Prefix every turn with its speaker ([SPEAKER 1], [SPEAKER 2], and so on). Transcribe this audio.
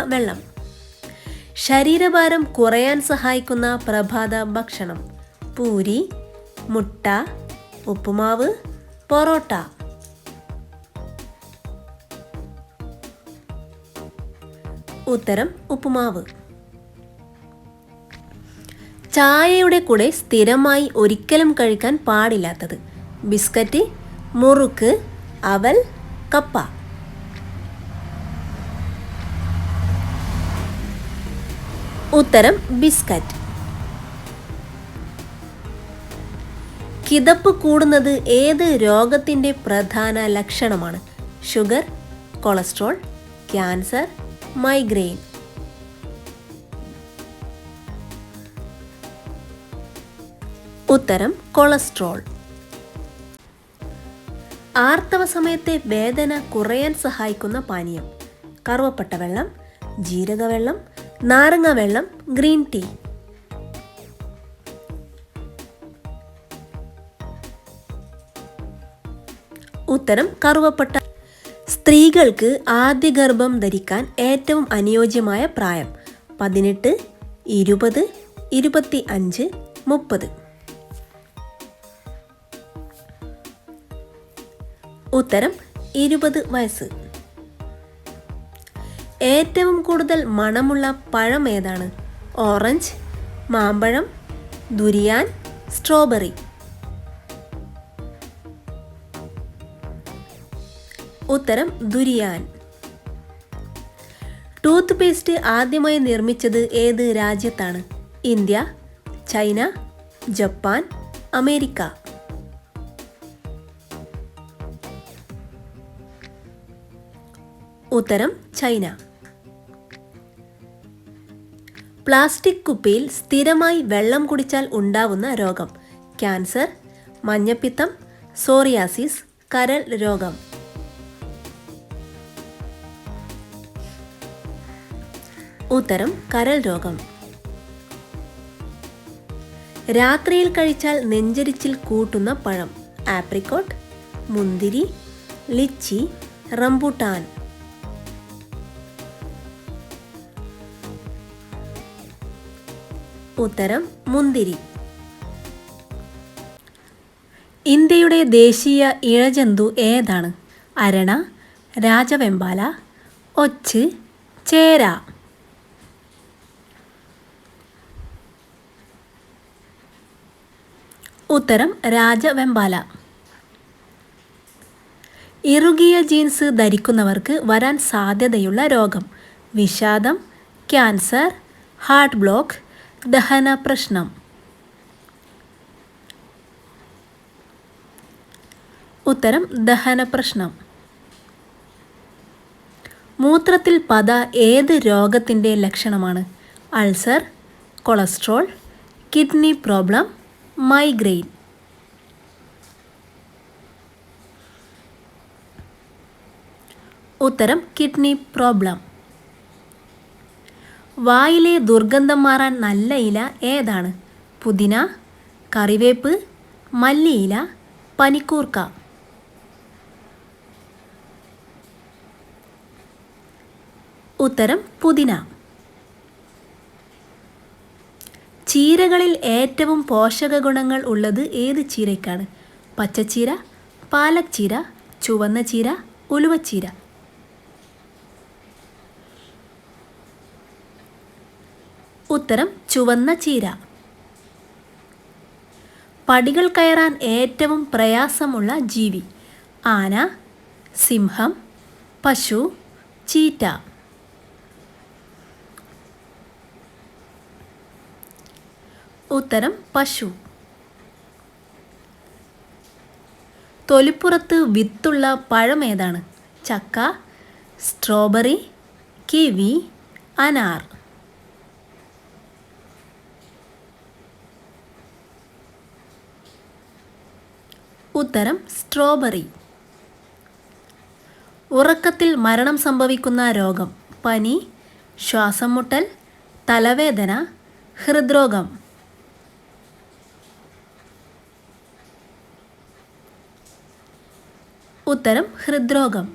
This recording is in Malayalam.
[SPEAKER 1] വെള്ളം. ശരീരഭാരം കുറയാൻ സഹായിക്കുന്ന പ്രഭാത ഭക്ഷണം: പൂരി, മുട്ട, ഉപ്പുമാവ്, പൊറോട്ട. ഉത്തരം ഉപ്പുമാവ്. ചായയുടെ കൂടെ സ്ഥിരമായി ഒരിക്കലും കഴിക്കാൻ പാടില്ലാത്തത്: ബിസ്ക്കറ്റ്, മുറുക്ക്, അവൽ, കപ്പ. ഉത്തരം ബിസ്ക്കറ്റ്. കിതപ്പ് കൂടുന്നത് ഏത് രോഗത്തിൻ്റെ പ്രധാന ലക്ഷണമാണ്? Sugar, cholesterol, cancer, migraine. ഉത്തരം കൊളസ്ട്രോൾ. ആർത്തവ സമയത്തെ വേദന കുറയാൻ സഹായിക്കുന്ന പാനീയം: കറുവപ്പട്ട വെള്ളം, ജീരകവെള്ളം, നാരങ്ങ വെള്ളം, ഗ്രീൻ ടീ. ഉത്തരം കറുവപ്പട്ട. സ്ത്രീകൾക്ക് ആദ്യ ഗർഭം ധരിക്കാൻ ഏറ്റവും അനുയോജ്യമായ പ്രായം: 18, 20, 25, 30. ഉത്തരം 20 വയസ്സ്. ഏറ്റവും കൂടുതൽ മണമുള്ള പഴം ഏതാണ്? ഓറഞ്ച്, മാമ്പഴം, ദുരിയാൻ, സ്ട്രോബെറി. ഉത്തരം ദുരിയാൻ. ടൂത്ത് പേസ്റ്റ് ആദ്യമായി നിർമ്മിച്ചത് ഏത് രാജ്യത്താണ്? India, China, Japan, America. ഉത്തരം ചൈന. പ്ലാസ്റ്റിക് കുപ്പിയിൽ സ്ഥിരമായി വെള്ളം കുടിച്ചാൽ ഉണ്ടാവുന്ന രോഗം: ക്യാൻസർ, മഞ്ഞപ്പിത്തം, സോറിയാസിസ്, കരൾ രോഗം. ഉത്തരം കരൾ രോഗം. രാത്രിയിൽ കഴിച്ചാൽ നെഞ്ചരിച്ചിൽ കൂട്ടുന്ന പഴം: ആപ്രിക്കോട്ട്, മുന്തിരി, ലിച്ചി, റംബൂട്ടാൻ. ഉത്തരം മുന്തിരി. ഇന്ത്യയുടെ ദേശീയ ഇഴജന്തു ഏതാണ്? അരണ, രാജവെമ്പാല, ഒച്ച്, ചേര. ഉത്തരം രാജവെമ്പാല. ഇറുകിയ ജീൻസ് ധരിക്കുന്നവർക്ക് വരാൻ സാധ്യതയുള്ള രോഗം: വിഷാദം, ക്യാൻസർ, ഹാർട്ട് ബ്ലോക്ക്, ദഹന പ്രശ്നം. ഉത്തരം ദഹന പ്രശ്നം. മൂത്രത്തിൽ പത ഏത് രോഗത്തിൻ്റെ ലക്ഷണമാണ്? Ulcer, cholesterol, kidney problem, migraine. ഉത്തരം കിഡ്നി പ്രോബ്ലം. വായിലെ ദുർഗന്ധം മാറാൻ നല്ല ഇല ഏതാണ്? പുതിന, കറിവേപ്പ്, മല്ലിയില, പനിക്കൂർക്ക. ഉത്തരം പുതിന. ചീരകളിൽ ഏറ്റവും പോഷക ഗുണങ്ങൾ ഉള്ളത് ഏത് ചീരയ്ക്കാണ്? പച്ചച്ചീര, പാലക് ചീര, ചുവന്ന ചീര, ഉലുവച്ചീര. ഉത്തരം ചുവന്ന ചീര. പടികൾ കയറാൻ ഏറ്റവും പ്രയാസമുള്ള ജീവി: ആന, സിംഹം, പശു, ചീറ്റ. ഉത്തരം പശു. തൊലിപ്പുറത്ത് വിത്തുള്ള പഴം ഏതാണ്? ചക്ക, സ്ട്രോബെറി, കിവി, അനാർ. ഉത്തരം സ്ട്രോബെറി. ഉറക്കത്തിൽ മരണം സംഭവിക്കുന്ന രോഗം: പനി, ശ്വാസം മുട്ടൽ, തലവേദന, ഹൃദ്രോഗം. ഉത്തരം ഹൃദ്രോഗം.